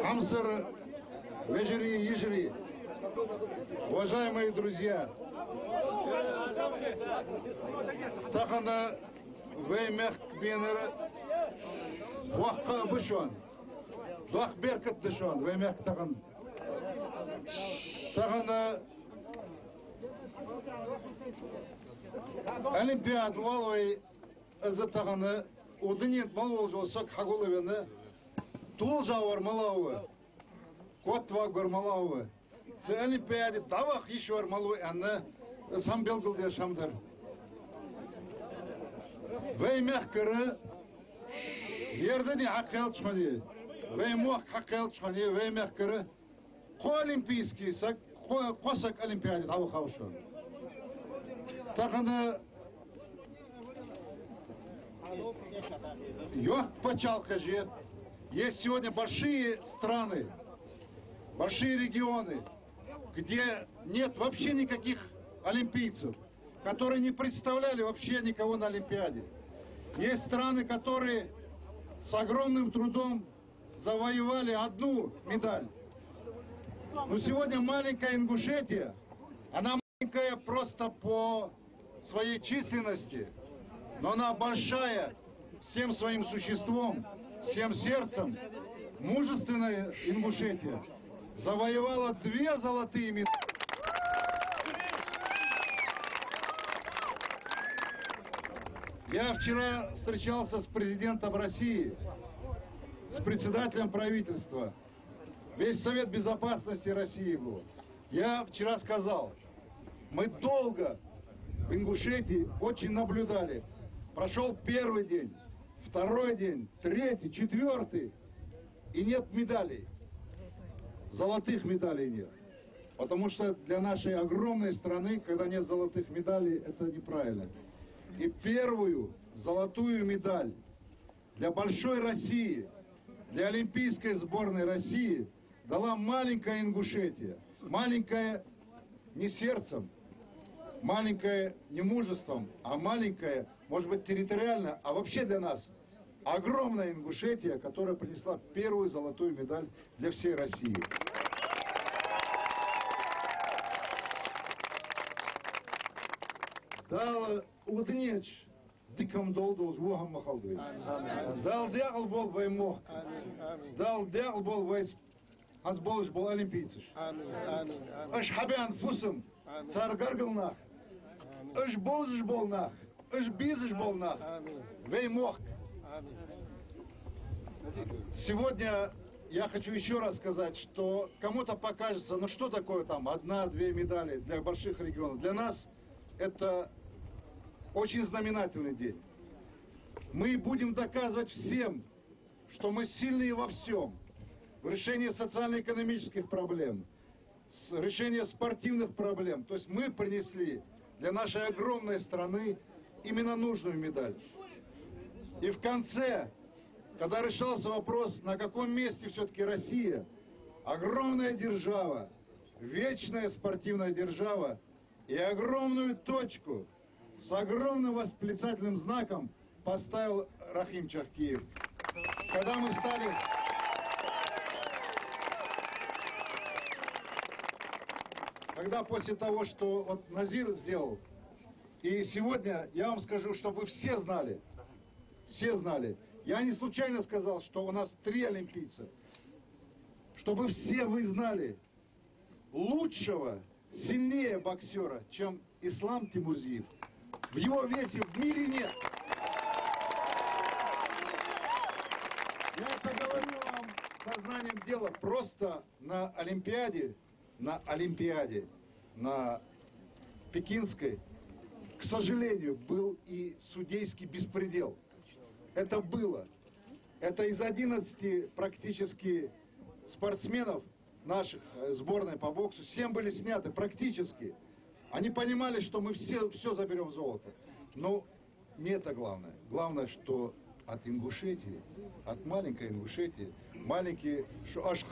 Хамсер, Вежери, Ежери. Уважаемые друзья, тахана веймех бенера вахка бушон, вах беркат дешон, веймех тахан. Тахана Олимпиад валвей за тахана удинет малвол жосок хагулевене тул жавар малауы, котва гор малауы. Це Олимпиаде давах еще малуй анна сам белгилде шамдар. Веймех кыры ердени хаккел чхани, веймох хаккел чхани, веймех кыры ко олимпийский сак косак Олимпиаде давах аушан. Тахана ёх пачалка же. Есть сегодня большие страны, большие регионы, где нет вообще никаких олимпийцев, которые не представляли вообще никого на Олимпиаде. Есть страны, которые с огромным трудом завоевали одну медаль. Но сегодня маленькая Ингушетия, она маленькая просто по своей численности, но она большая всем своим существом, всем сердцем. Мужественная Ингушетия завоевала 2 золотые медали. Я вчера встречался с президентом России, с председателем правительства. Весь Совет Безопасности России был. Я вчера сказал, мы долго в Ингушетии очень наблюдали. Прошел 1-й день, 2-й день, 3-й, 4-й, и нет медалей. Золотых медалей нет. Потому что для нашей огромной страны, когда нет золотых медалей, это неправильно. И первую золотую медаль для большой России, для олимпийской сборной России дала маленькая Ингушетия. Маленькая не сердцем, маленькая не мужеством, а маленькая, может быть, территориально, а вообще для нас огромная Ингушетия, которая принесла первую золотую медаль для всей России. Дал уднеч диком долдол жвогом махалдуй. Дал дягл бол ваймох. Дал дягл бол вайс азболыш бол олимпийцыш. Аш хабян фусым цар гаргылнах. Аш бозыш болнах. Аш бизыш болнах. Ваймох. Сегодня я хочу еще раз сказать, что кому-то покажется, ну что такое там 1-2 медали для больших регионов. Для нас это очень знаменательный день. Мы будем доказывать всем, что мы сильные во всем. В решении социально-экономических проблем, решении спортивных проблем. То есть мы принесли для нашей огромной страны именно нужную медаль. И в конце, когда решался вопрос, на каком месте все-таки Россия, огромная держава, вечная спортивная держава, и огромную точку с огромным восклицательным знаком поставил Рахим Чахкиев. Когда мы стали... Когда после того, что вот Назир сделал, и сегодня я вам скажу, чтобы вы все знали, я не случайно сказал, что у нас 3 олимпийца, чтобы все вы знали, лучшего, сильнее боксера, чем Ислам Тимурзиев, в его весе в мире нет. Я это говорю вам сознанием дела. Просто на Олимпиаде, на Пекинской, к сожалению, был и судейский беспредел. Это было. Это из 11 практически спортсменов наших сборной по боксу 7 были сняты практически. Они понимали, что мы все заберем золото. Но не это главное. Главное, что от Ингушетии, от маленькой Ингушетии, маленькие, что аж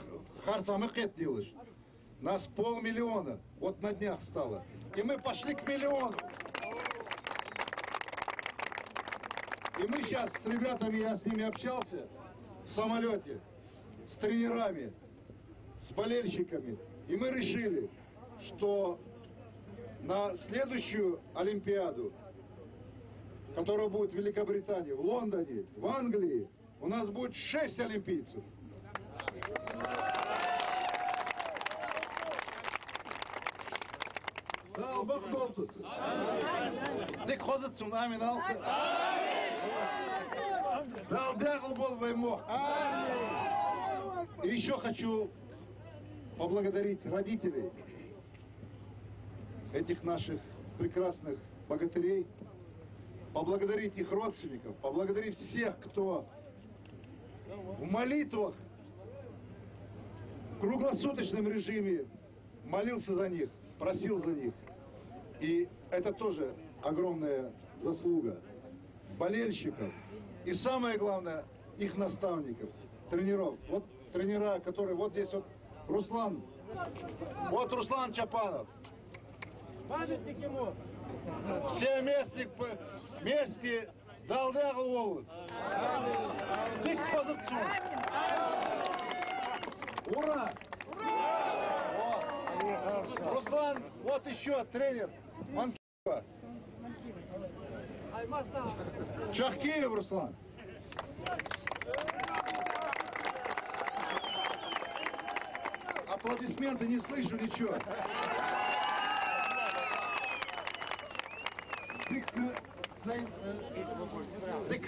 харцамыкет делаешь, нас 500 000, вот на днях стало. И мы пошли к 1 000 000. И мы сейчас с ребятами, я с ними общался, в самолете с тренерами, с болельщиками. И мы решили, что на следующую Олимпиаду, которая будет в Великобритании, в Лондоне, в Англии, у нас будет 6 олимпийцев. Dik Gozet zum Namen Alter. И еще хочу поблагодарить родителей этих наших прекрасных богатырей, поблагодарить их родственников, поблагодарить всех, кто в молитвах, в круглосуточном режиме молился за них, просил за них. И это тоже огромная заслуга болельщиков. И самое главное, их наставников, тренеров. Вот тренера, которые вот здесь вот Руслан. Вот Руслан Чапанов. Памятник ему. Все вместе Далдягл Волод. Дик Позицун. Ура! Вот. Руслан, вот еще тренер Манкиева. Чахкиев Руслан. Аплодисменты, не слышу ничего. Дик,